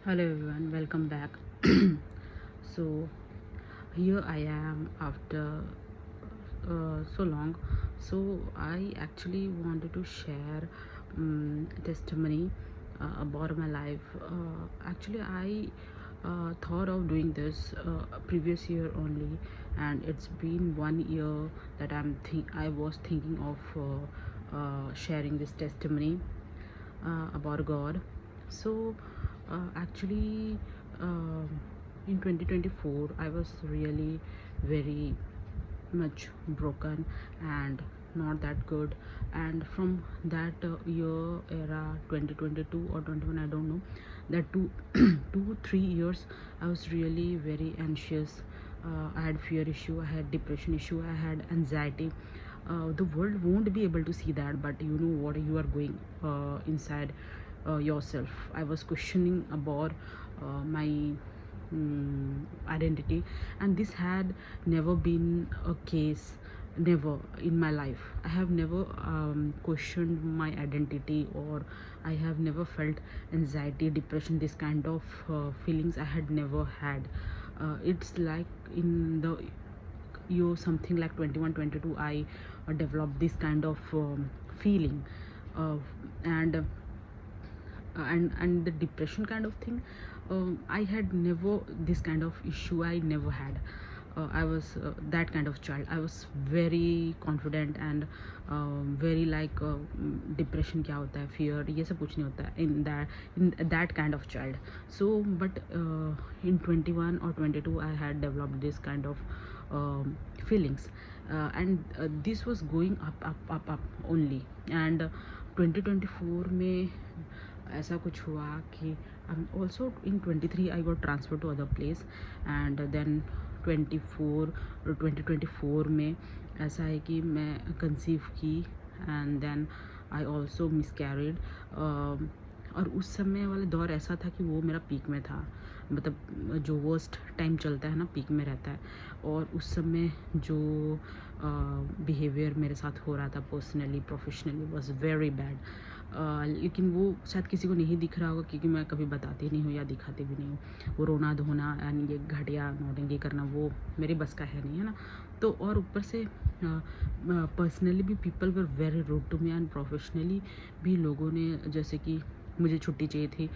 Hello everyone, welcome back. So here I am after so long. So I actually wanted to share testimony about my life. Actually, I thought of doing this previous year only, and it's been 1 year that I was thinking of sharing this testimony about God. So actually, um in 2024, I was really very much broken and not that good. And from that year era, 2022 or 21, I don't know, that 2 3 years, I was really very anxious. I had fear issue, I had depression issue, I had anxiety. The world won't be able to see that, but you know what you are going inside yourself. I was questioning about my identity, and this had never been a case. Never in my life I have never questioned my identity, or I have never felt anxiety, depression, this kind of feelings I had never had. It's like in the year something like 21 22, I developed this kind of feeling, uh, and and the depression kind of thing. I had never this kind of issue, I never had. I was that kind of child. I was very confident and very like depression kya hota hai, fear, ये सब कुछ नहीं होता है in that kind of child. So but in 21 or 22, I had developed this kind of feelings, and this was going up only. And 2024 में ऐसा कुछ हुआ कि also in 23 I got transferred to other place. And then 24 और 2024 में ऐसा है कि मैं कंसीव की, एंड देन आई ऑल्सो मिसकैरिड। और उस समय वाला दौर ऐसा था कि वो मेरा पीक में था, मतलब जो वर्स्ट टाइम चलता है ना, पीक में रहता है। और उस समय जो बिहेवियर मेरे साथ हो रहा था personally professionally was very bad. लेकिन वो शायद किसी को नहीं दिख रहा होगा, क्योंकि मैं कभी बताती नहीं हूँ या दिखाती भी नहीं हूँ। वो रोना धोना यानी ये घटिया नौटंकी करना वो मेरी बस का है नहीं, है ना। तो और ऊपर से पर्सनली भी people were very rude to me, and professionally भी लोगों ने, जैसे कि मुझे छुट्टी चाहिए थी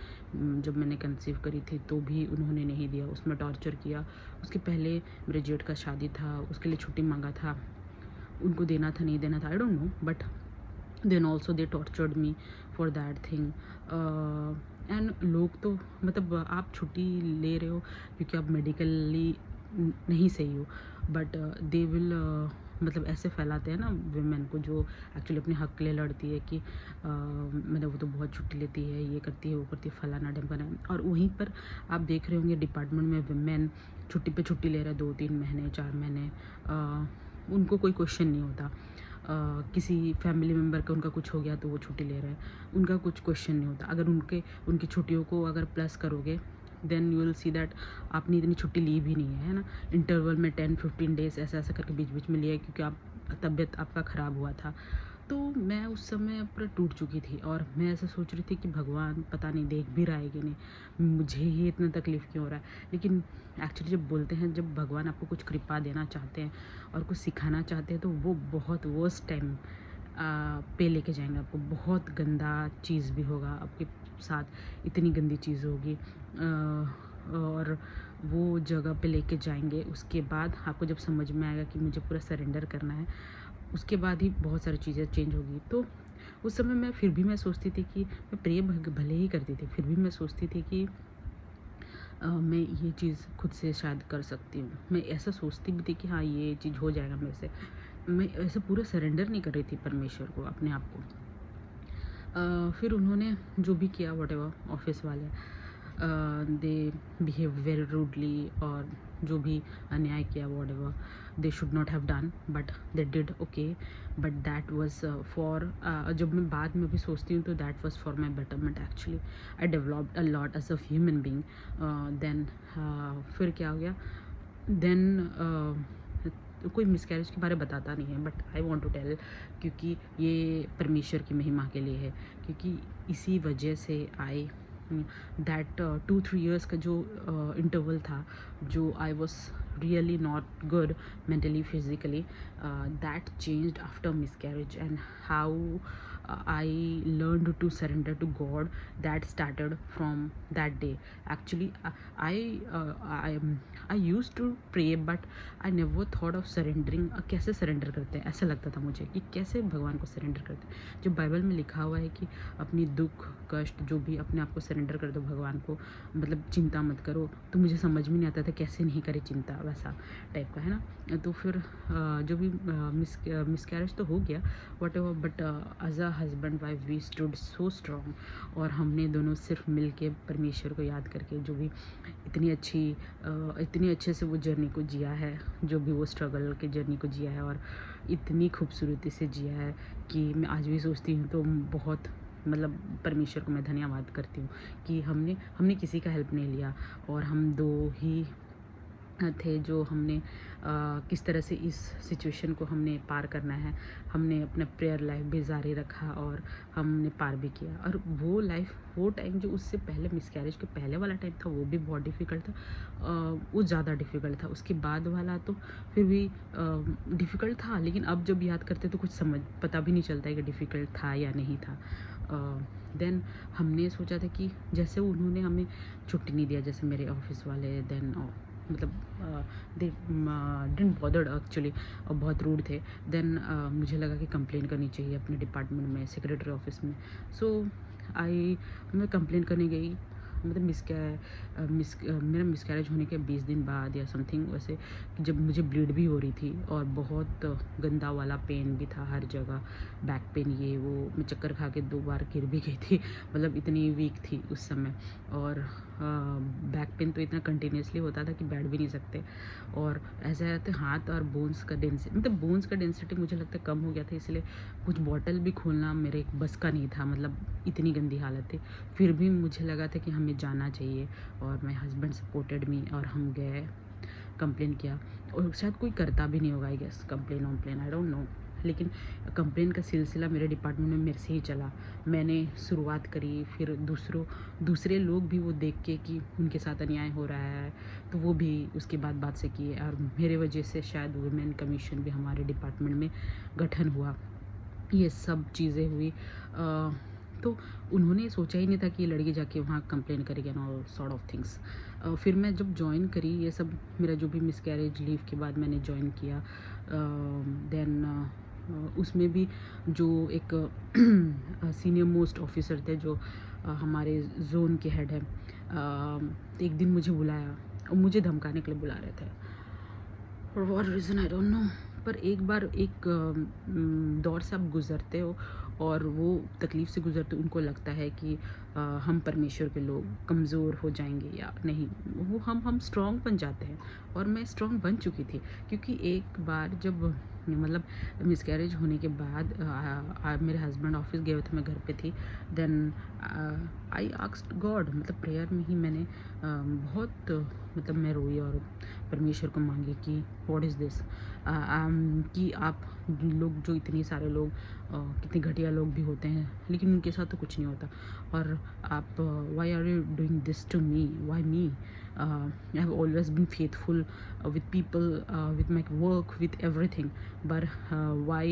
जब मैंने कंसीव करी थी, तो भी उन्होंने नहीं दिया, उसमें टॉर्चर किया। उसके पहले मेरे जेठ का शादी था, उसके लिए छुट्टी मांगा था, उनको देना था नहीं देना था, I don't know, but then also they tortured me for that thing. And लोग तो, मतलब आप छुट्टी ले रहे हो क्योंकि आप मेडिकली नहीं सही हो, बट दे विल मतलब ऐसे फैलाते हैं ना विमेन को, जो एक्चुअली अपने हक के लिए लड़ती है कि मतलब वो तो बहुत छुट्टी लेती है, ये करती है, वो करती है, फलाना ढमकाना। और वहीं पर आप देख रहे होंगे डिपार्टमेंट में विमेन छुट्टी पे छुट्टी ले रहा है, 2 3 महीने 4 महीने, उनको कोई क्वेश्चन नहीं होता। किसी फैमिली मेम्बर का उनका कुछ हो गया तो वो छुट्टी ले रहे हैं, उनका कुछ क्वेश्चन नहीं होता। अगर उनकी छुट्टियों को अगर प्लस करोगे, then you will see that आपने इतनी छुट्टी ली भी नहीं है ना। इंटरवल में 10 15 डेज ऐसा ऐसा करके बीच बीच में लिया है, क्योंकि आप तबीयत आपका ख़राब हुआ था। तो मैं उस समय पूरा टूट चुकी थी, और मैं ऐसा सोच रही थी कि भगवान पता नहीं देख भी रहा है कि नहीं, मुझे ही इतना तकलीफ़ क्यों हो रहा है। लेकिन एक्चुअली जब बोलते हैं, जब भगवान आपको कुछ कृपा देना चाहते हैं और कुछ सिखाना चाहते हैं, तो वो बहुत वर्स्ट टाइम पे लेके जाएंगे आपको। बहुत गंदा चीज़ भी होगा आपके साथ, इतनी गंदी चीज़ होगी, और वो जगह पे लेके जाएंगे। उसके बाद आपको जब समझ में आएगा कि मुझे पूरा सरेंडर करना है, उसके बाद ही बहुत सारी चीज़ें चेंज होगी। तो उस समय मैं फिर भी मैं सोचती थी कि मैं प्रे भले ही करती थी, फिर भी मैं सोचती थी कि मैं ये चीज़ खुद से शायद कर सकती हूँ। मैं ऐसा सोचती भी थी कि हाँ ये चीज़ हो जाएगा मेरे से। मैं ऐसे पूरा सरेंडर नहीं कर रही थी परमेश्वर को, अपने आप को। फिर उन्होंने जो भी किया, व्हाटएवर, ऑफिस वाले दे बिहेव वेरी रूडली, और जो भी अन्याय किया, whatever they should not have done, but they did okay. But that was for, जब मैं बाद में भी सोचती हूँ, तो that was for my betterment actually. I developed a lot as a human being. Then फिर क्या हो गया, देन कोई मिसकैरेज के बारे में बताता नहीं है, but I want to tell, क्योंकि ये परमेश्वर की महिमा के लिए है। क्योंकि इसी वजह से आई दैट 2-3 years का जो इंटरवल था, जो I was really not good mentally, physically, that changed after miscarriage. And how I learned to surrender to God, that started from that day. Actually, I used to pray, but I never thought of surrendering. कैसे surrender करते हैं, ऐसा लगता था मुझे कि कैसे भगवान को सरेंडर करते हैं। जो बाइबल में लिखा हुआ है कि अपनी दुख कष्ट जो भी अपने आप को सरेंडर कर दो भगवान को, मतलब चिंता मत करो, तो मुझे समझ में नहीं आता था कैसे नहीं करे चिंता, वैसा टाइप का है ना। तो फिर जो भी मिसकैरेज तो हो गया whatever, but as a husband wife we stood so strong. और हमने दोनों सिर्फ मिल के परमेश्वर को याद करके जो भी इतनी अच्छे से वो जर्नी को जिया है, जो भी वो स्ट्रगल के जर्नी को जिया है, और इतनी खूबसूरती से जिया है कि मैं आज भी सोचती हूँ तो बहुत, मतलब परमेश्वर को मैं धन्यवाद करती हूँ कि हमने किसी का हेल्प नहीं लिया, और हम दो ही थे जो हमने किस तरह से इस सिचुएशन को हमने पार करना है। हमने अपना प्रेयर लाइफ भी जारी रखा और हमने पार भी किया। और वो टाइम जो उससे पहले मिसकैरेज के पहले वाला टाइम था वो भी बहुत डिफ़िकल्ट था, वो ज़्यादा डिफ़िकल्ट था। उसके बाद वाला तो फिर भी डिफ़िकल्ट था, लेकिन अब जब याद करते तो कुछ पता भी नहीं चलता है कि डिफ़िकल्ट था या नहीं था। देन हमने सोचा था कि जैसे उन्होंने हमें छुट्टी नहीं दिया, जैसे मेरे ऑफिस वाले, देन मतलब दे डिडंट बॉदर्ड एक्चुअली, और बहुत रूड थे। देन मुझे लगा कि कंप्लेन करनी चाहिए अपने डिपार्टमेंट में, सेक्रेटरी ऑफिस में। सो मैं कंप्लेन करने गई, मतलब मेरा मिसकैरेज होने के 20 दिन बाद या समथिंग वैसे, जब मुझे ब्लीड भी हो रही थी और बहुत गंदा वाला पेन भी था हर जगह, बैक पेन ये वो, मैं चक्कर खा के 2 बार गिर भी गई थी, मतलब इतनी वीक थी उस समय। और बैक पेन तो इतना कंटिन्यूसली होता था कि बैठ भी नहीं सकते, और ऐसा रहते हाथ और बोन्स का डेंसिटी, मतलब बोन्स का डेंसिटी मुझे लगता है कम हो गया था, इसलिए कुछ बॉटल भी खोलना मेरे बस का नहीं था, मतलब इतनी गंदी हालत थी। फिर भी मुझे लगा था कि हमें जाना चाहिए, और माई हस्बैंड सपोर्टेड मी, और हम गए, कंप्लेन किया। और शायद कोई करता भी नहीं होगा I guess complain I don't know, लेकिन कंप्लेन का सिलसिला मेरे डिपार्टमेंट में मेरे से ही चला। मैंने शुरुआत करी, फिर दूसरे लोग भी वो देख के कि उनके साथ अन्याय हो रहा है, तो वो भी उसके बाद बात से किए, और मेरे वजह से शायद वुमेन कमीशन भी हमारे डिपार्टमेंट में गठन हुआ। ये सब चीज़ें हुई। तो उन्होंने सोचा ही नहीं था कि ये लड़की जाके वहाँ कंप्लेन करेगी and all sort of things. फिर मैं जब जॉइन करी, ये सब मेरा जो भी मिसकैरेज लीव के बाद मैंने जॉइन किया, देन उसमें भी जो एक सीनियर मोस्ट ऑफिसर थे, जो हमारे जोन के हेड हैं, एक दिन मुझे बुलाया और मुझे धमकाने के लिए बुला रहे थे, for what reason I don't no. पर एक बार एक दौर से आप गुज़रते हो और वो तकलीफ़ से गुज़रते, उनको लगता है कि हम परमेश्वर के लोग कमज़ोर हो जाएंगे या नहीं, वो हम स्ट्रॉन्ग बन जाते हैं। और मैं स्ट्रॉन्ग बन चुकी थी, क्योंकि एक बार जब मतलब मिसकैरेज होने के बाद मेरे हस्बैंड ऑफिस गए हुए थे, मैं घर पे थी। देन आई आस्क्ड गॉड, मतलब प्रेयर में ही मैंने बहुत मतलब मैं रोई और परमेश्वर को मांगी कि व्हाट इज़ दिस, कि आप लोग जो इतने सारे लोग कितने घटिया लोग भी होते हैं, लेकिन उनके साथ तो कुछ नहीं होता, और आप why are you doing this to me, why me, I have always been faithful with people, with my work, with everything, but why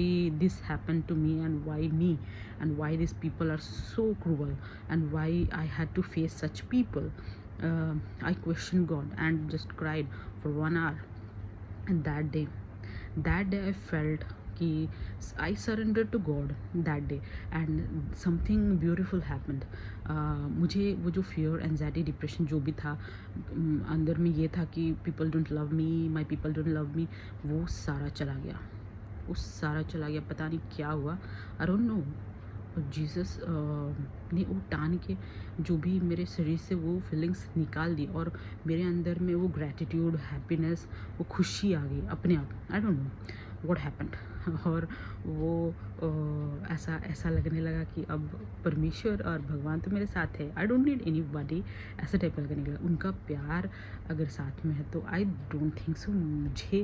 this happened to me, and why me, and why these people are so cruel, and why I had to face such people. I questioned God and just cried for 1 hour. And that day I felt कि I surrendered to God that day, and something beautiful happened. मुझे वो जो fear, anxiety, depression जो भी था अंदर में, ये था कि people don't love me, my people don't love me, वो सारा चला गया, पता नहीं क्या हुआ, I don't know। और जीसस ने वो टान के जो भी मेरे शरीर से वो फीलिंग्स निकाल दी, और मेरे अंदर में वो ग्रैटिट्यूड, हैप्पीनेस, वो खुशी आ गई अपने आप। आई डोंट नो व्हाट हैपेंड। और वो ऐसा लगने लगा कि अब परमेश्वर और भगवान तो मेरे साथ है, आई डोंट नीड एनीबॉडी, ऐसा टाइप का लगने लगा। उनका प्यार अगर साथ में है तो आई डोंट थिंक सो मुझे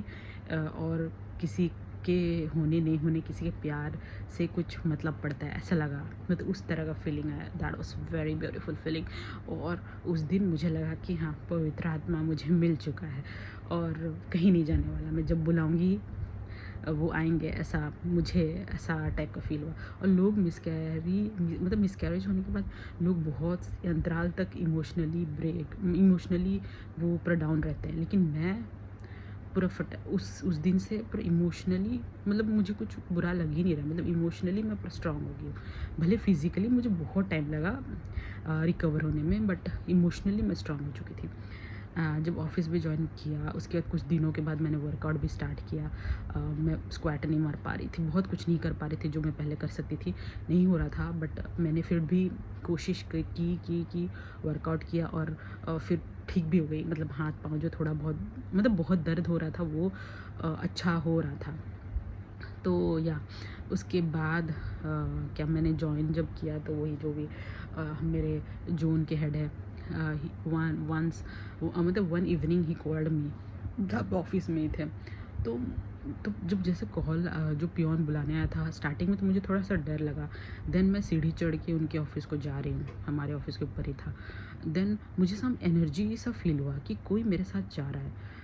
और किसी आपके होने नहीं होने, किसी के प्यार से कुछ मतलब पड़ता है, ऐसा लगा। मतलब उस तरह का फीलिंग आया। That was very beautiful feeling. और उस दिन मुझे लगा कि हाँ, पवित्र आत्मा मुझे मिल चुका है और कहीं नहीं जाने वाला। मैं जब बुलाऊंगी वो आएंगे, ऐसा मुझे ऐसा टाइप का फील हुआ। और लोग मिसकैरेज होने के बाद लोग बहुत अंतराल तक इमोशनली वो पूरा डाउन रहते हैं, लेकिन मैं पूरा उस दिन से पूरा इमोशनली, मतलब मुझे कुछ बुरा लग ही नहीं रहा। मतलब इमोशनली मैं पूरा स्ट्रांग हो गई हूँ। भले फिजिकली मुझे बहुत टाइम लगा रिकवर होने में, बट इमोशनली मैं स्ट्रांग हो चुकी थी। जब ऑफिस भी ज्वाइन किया, उसके बाद कुछ दिनों के बाद मैंने वर्कआउट भी स्टार्ट किया। मैं स्क्वाट नहीं मार पा रही थी, बहुत कुछ नहीं कर पा रही थी जो मैं पहले कर सकती थी, नहीं हो रहा था। बट मैंने फिर भी कोशिश की वर्कआउट किया और फिर ठीक भी हो गई। मतलब हाथ पाँव जो थोड़ा बहुत, मतलब बहुत दर्द हो रहा था, वो अच्छा हो रहा था। तो या उसके बाद क्या मैंने जॉइन जब किया, तो वही जो भी मेरे जोन के हेड है, मतलब one evening he called me, जब ऑफिस में ही थे। तो जब जैसे कॉल जो पियोन बुलाने आया था, स्टार्टिंग में तो मुझे थोड़ा सा डर लगा। देन मैं सीढ़ी चढ़ के उनके ऑफिस को जा रही हूँ, हमारे ऑफिस के ऊपर ही था। देन मुझे सम एनर्जी सा फील हुआ कि कोई मेरे साथ जा रहा है।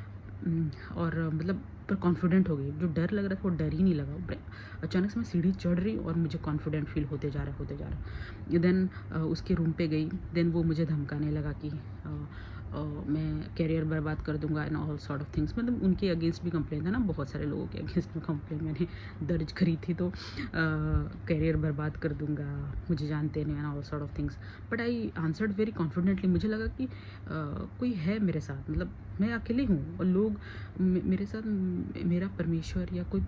और मतलब पर कॉन्फिडेंट हो गई। जो डर लग रहा था वो डर ही नहीं लगा। अचानक से मैं सीढ़ी चढ़ रही और मुझे कॉन्फिडेंट फील होते जा रहा। देन उसके रूम पे गई। देन वो मुझे धमकाने लगा कि मैं करियर बर्बाद कर दूंगा and all sort of things. मतलब उनके अगेंस्ट भी कंप्लेन था ना, बहुत सारे लोगों के अगेंस्ट में कंप्लेन मैंने दर्ज करी थी। तो करियर बर्बाद कर दूंगा, मुझे जानते नहीं, and all sort of things. But I answered very confidently. मुझे लगा कि कोई है मेरे साथ, मतलब मैं अकेले हूँ और लोग मेरे साथ, मेरा परमेश्वर या कोई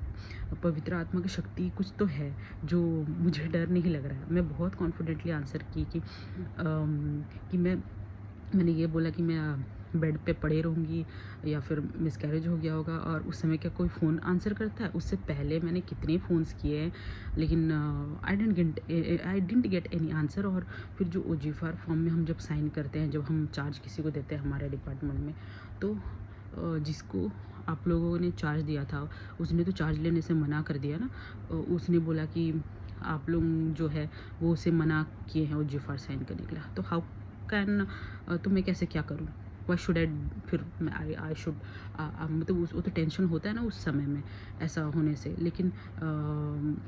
पवित्र आत्मा की शक्ति कुछ तो है, जो मुझे डर नहीं लग रहा है। मैं बहुत कॉन्फिडेंटली आंसर की कि मैंने ये बोला कि मैं बेड पे पड़े रहूँगी या फिर मिसकैरेज हो गया होगा। और उस समय क्या कोई फ़ोन आंसर करता है? उससे पहले मैंने कितने फ़ोन्स किए हैं, लेकिन I didn't get any answer. और फिर जो ओजीफार फॉर्म में हम जब साइन करते हैं, जब हम चार्ज किसी को देते हैं हमारे डिपार्टमेंट में, तो जिसको आप लोगों ने चार्ज दिया था, उसने तो चार्ज लेने से मना कर दिया ना। उसने बोला कि आप लोग जो है वो उसे मना किए हैं ओजीफार साइन करने के लिए। तो हाउ कैन, तो मैं कैसे क्या करूँ? वाई शुड आई, फिर मैं आई शुड, मतलब वो तो टेंशन होता है ना उस समय में ऐसा होने से। लेकिन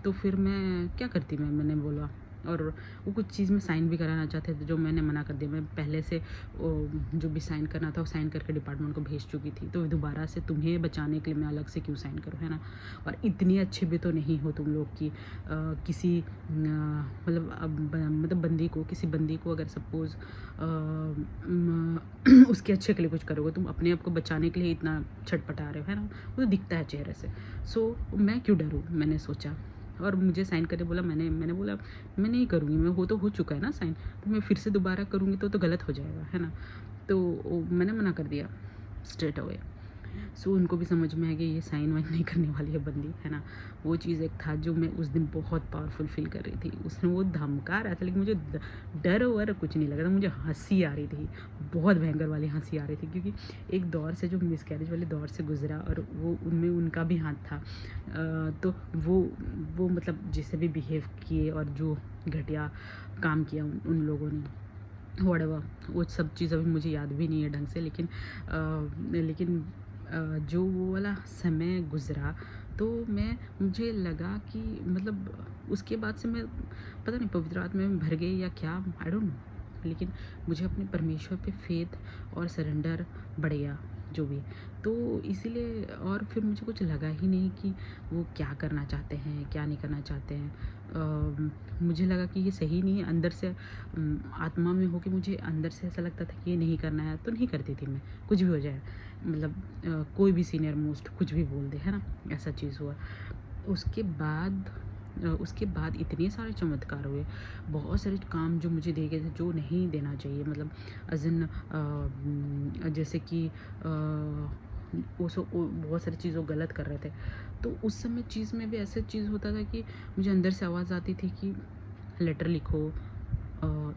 तो फिर मैं क्या करती, मैंने बोला। और वो कुछ चीज़ में साइन भी कराना चाहते थे जो मैंने मना कर दिया। मैं पहले से जो भी साइन करना था वो साइन करके डिपार्टमेंट को भेज चुकी थी। तो दोबारा से तुम्हें बचाने के लिए मैं अलग से क्यों साइन करूँ, है ना? और इतनी अच्छे भी तो नहीं हो तुम लोग कि किसी मतलब बंदी को, किसी बंदी को अगर सपोज़ उसके अच्छे के लिए कुछ करोगे, तुम अपने आप को बचाने के लिए इतना छटपटा रहे हो, है ना? वो तो दिखता है चेहरे से। सो मैं क्यों डरूँ, मैंने सोचा। और मुझे साइन करने बोला। मैंने बोला मैं नहीं करूँगी, मैं वो तो हो चुका है ना साइन, तो मैं फिर से दोबारा करूँगी तो गलत हो जाएगा, है ना? तो मैंने मना कर दिया स्ट्रेट अवे। सो उनको भी समझ में आ गया ये साइन वाइन नहीं करने वाली है बंदी, है ना? वो चीज़ एक था जो मैं उस दिन बहुत पावरफुल फील कर रही थी। उसने वो धमका रहा था, लेकिन मुझे डर वर कुछ नहीं लगा था। मुझे हंसी आ रही थी, बहुत भयंकर वाली हंसी आ रही थी, क्योंकि एक दौर से, जो मिसकैरेज वाले दौर से गुजरा, और वो उनमें उनका भी हाथ था। तो वो मतलब जिसे भी बिहेव किए और जो घटिया काम किया उन लोगों ने, वॉटेवर, वो सब चीज़ अभी मुझे याद भी नहीं है ढंग से। लेकिन जो वो वाला समय गुज़रा, तो मुझे लगा कि मतलब उसके बाद से मैं पता नहीं पवित्र आत्मा में भर गई या क्या, आई डोंट नो। लेकिन मुझे अपने परमेश्वर पे फेथ और सरेंडर बढ़ गया, जो भी। तो इसीलिए, और फिर मुझे कुछ लगा ही नहीं कि वो क्या करना चाहते हैं, क्या नहीं करना चाहते हैं। मुझे लगा कि ये सही नहीं है। अंदर से आत्मा में हो के मुझे अंदर से ऐसा लगता था कि ये नहीं करना है, तो नहीं करती थी मैं, कुछ भी हो जाए। मतलब कोई भी सीनियर मोस्ट कुछ भी बोल दे, है ना? ऐसा चीज़ हुआ। उसके बाद इतने सारे चमत्कार हुए, बहुत सारे काम जो मुझे दिए गए थे जो नहीं देना चाहिए। मतलब जैसे कि बहुत सारी चीज़ वो गलत कर रहे थे। तो उस समय चीज़ में भी ऐसा चीज़ होता था कि मुझे अंदर से आवाज़ आती थी कि लेटर लिखो,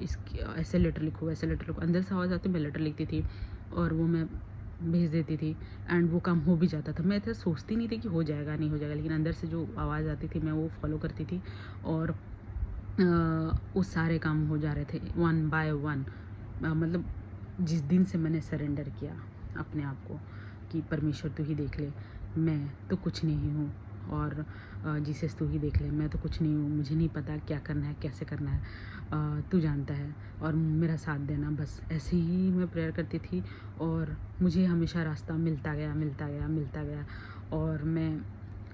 इसकी ऐसे लेटर लिखो, वैसे लेटर लिखो। अंदर से आवाज़ आती, मैं लेटर लिखती थी और वो मैं भेज देती थी एंड वो काम हो भी जाता था। मैं ऐसा सोचती नहीं थी कि हो जाएगा नहीं हो जाएगा, लेकिन अंदर से जो आवाज़ आती थी मैं वो फॉलो करती थी और वो सारे काम हो जा रहे थे वन बाय वन। मतलब जिस दिन से मैंने सरेंडर किया अपने आप को कि परमेश्वर तू ही देख ले, मैं तो कुछ नहीं हूँ, और जीसस तू ही देख ले, मैं तो कुछ नहीं हूँ, मुझे नहीं पता क्या करना है कैसे करना है, तू जानता है और मेरा साथ देना। बस ऐसे ही मैं प्रेयर करती थी और मुझे हमेशा रास्ता मिलता गया मिलता गया मिलता गया, और मैं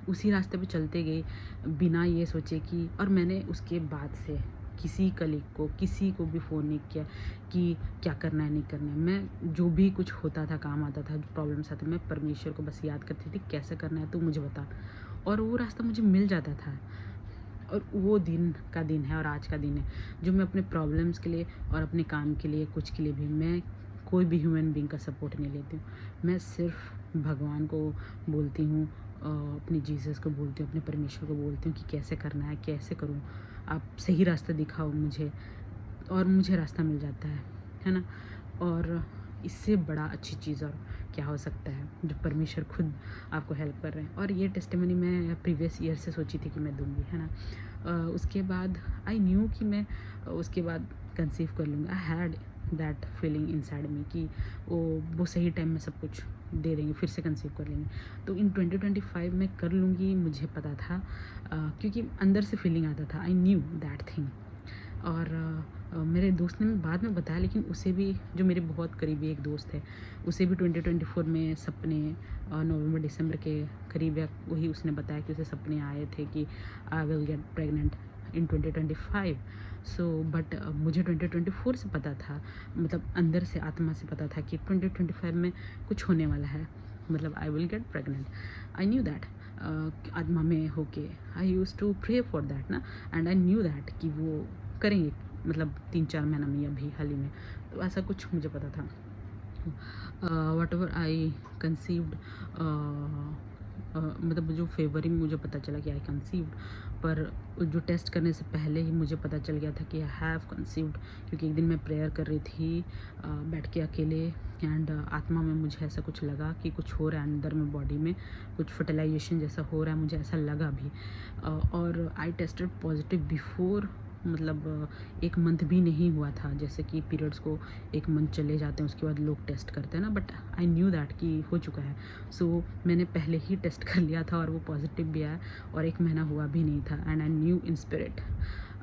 उसी रास्ते पे चलते गई बिना ये सोचे कि, और मैंने उसके बाद से किसी कलीग को किसी को भी फ़ोन नहीं किया कि क्या करना है नहीं करना है। मैं जो भी कुछ होता था, काम आता था, जो प्रॉब्लम्स आते, मैं परमेश्वर को बस याद करती थी कैसे करना है तू मुझे बता, और वो रास्ता मुझे मिल जाता था। और वो दिन का दिन है और आज का दिन है जो मैं अपने प्रॉब्लम्स के लिए और अपने काम के लिए कुछ के लिए भी मैं कोई भी ह्यूमन बीइंग का सपोर्ट नहीं लेती हूँ। मैं सिर्फ भगवान को बोलती हूँ, अपनी जीसस को बोलती हूँ, अपने परमेश्वर को बोलती हूँ कि कैसे करना है, कैसे करूँ, आप सही रास्ता दिखाओ मुझे, और मुझे रास्ता मिल जाता है ना। और इससे बड़ा अच्छी चीज़ और क्या हो सकता है जो परमेश्वर खुद आपको हेल्प कर रहे हैं। और ये टेस्टिमनी मैं प्रीवियस ईयर से सोची थी कि मैं दूंगी, है ना। उसके बाद आई न्यू कि मैं उसके बाद कंसीव कर लूँगी। I had that feeling inside me कि वो सही टाइम में सब कुछ दे देंगे, फिर से कंसीव कर लेंगे। तो इन 2025 में कर लूँगी, मुझे पता था, क्योंकि अंदर से फीलिंग आता था। आई न्यू दैट थिंग। और मेरे दोस्त ने बाद में बताया, लेकिन उसे भी, जो मेरे बहुत करीबी एक दोस्त है, उसे भी 2024 में सपने, नवंबर दिसंबर के करीब या वही उसने बताया कि उसे सपने आए थे कि आई will get pregnant in 2025। So but मुझे 2024 से पता था, मतलब अंदर से आत्मा से पता था कि 2025 में कुछ होने वाला है, मतलब I will get pregnant. I knew that आत्मा में होके I used to pray for that ना, एंड आई न्यू दैट कि वो करेंगे, मतलब 3-4 महीना में अभी हाल ही में। तो ऐसा कुछ मुझे पता था। वट एवर आई कंसीव्ड, मतलब जो फेबर ही मुझे पता चला कि आई कंसीव्ड, पर जो टेस्ट करने से पहले ही मुझे पता चल गया था कि आई हैव कंसीव्ड, क्योंकि एक दिन मैं प्रेयर कर रही थी बैठ के अकेले, एंड आत्मा में मुझे ऐसा कुछ लगा कि कुछ हो रहा है अंदर में, बॉडी में कुछ फर्टिलाइजेशन जैसा हो रहा है, मुझे ऐसा लगा भी। और आई टेस्टेड पॉजिटिव बिफोर, मतलब 1 मंथ भी नहीं हुआ था, जैसे कि पीरियड्स को 1 मंथ चले जाते हैं उसके बाद लोग टेस्ट करते हैं ना, बट आई न्यू दैट कि हो चुका है। सो मैंने पहले ही टेस्ट कर लिया था और वो पॉजिटिव भी आया, और 1 महीना हुआ भी नहीं था, and I knew in spirit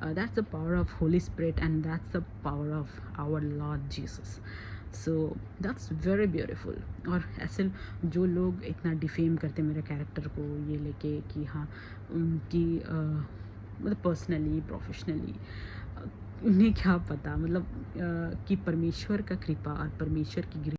that's the power of Holy Spirit and that's the power of our Lord Jesus. So that's very beautiful. और ऐसे जो लोग इतना डिफेम करते मेरे कैरेक्टर को ये लेके कि हाँ कि मतलब पर्सनली प्रोफेशनली, उन्हें क्या पता, मतलब कि परमेश्वर का कृपा और परमेश्वर की